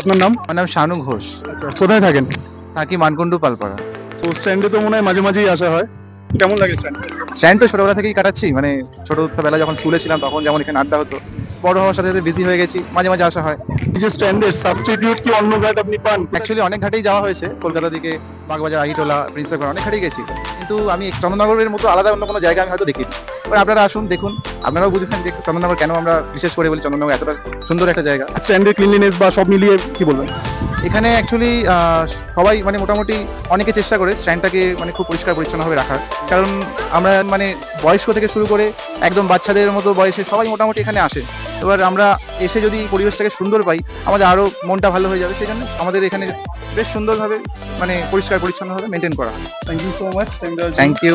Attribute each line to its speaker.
Speaker 1: আপনার নাম?
Speaker 2: আমার নাম শানু ঘোষ।
Speaker 1: আচ্ছা, কোথায় থাকেন?
Speaker 2: থাকি মানকুণ্ডু পালপাড়া।
Speaker 1: তো স্ট্যান্ডে তো মনে হয় মাঝে মাঝেই আসা হয়, কেমন লাগে স্ট্যান্ডে?
Speaker 2: স্ট্যান্ড তো ছোটবেলা থেকেই কাটাচ্ছি, মানে ছোটবেলা যখন স্কুলে ছিলাম তখন যেমন এখানে আড্ডা হতো, বড় হওয়ার সাথে সাথে বিজি হয়ে গেছি, মাঝে মাঝে আসা হয়।
Speaker 1: এই যে স্ট্যান্ডের সাবস্টিটিউট কি অন্য ঘাট আপনি পান?
Speaker 2: অ্যাকচুয়ালি অনেক ঘাটেই যাওয়া হয়েছে, কলকাতা দিকে বাগবাজার, আহিটোলা, প্রিন্সেপগঞ্জ অনেক ঘাটেই গেছি, কিন্তু আমি চন্দননগরের মতো আলাদা অন্য কোনো জায়গা আমি হয়তো দেখিনি। এবার আপনারা আসুন, দেখুন, আপনারাও বুঝবেন যে চন্দননগর কেন আমরা বিশেষ করে বলি চন্দননগর এতটা সুন্দর একটা জায়গা।
Speaker 1: স্ট্যান্ডের ক্লিনলিনেস বা সব মিলিয়ে কি বলবেন?
Speaker 2: এখানে অ্যাকচুয়ালি সবাই মানে মোটামুটি অনেকে চেষ্টা করে স্ট্যান্ডটাকে মানে খুব পরিষ্কার পরিচ্ছন্নভাবে রাখার, কারণ আমরা মানে বয়স্ক থেকে শুরু করে একদম বাচ্চাদের মতো বয়সে সবাই মোটামুটি এখানে আসে। এবার আমরা এসে যদি পরিবেশটাকে সুন্দর পাই, আমাদের আরও মনটা ভালো হয়ে যাবে, সেই জন্য আমাদের এখানে বেশ সুন্দরভাবে মানে পরিষ্কার পরিচ্ছন্নভাবে মেনটেন করা হয়।
Speaker 1: Thank you so much.
Speaker 2: Thank you.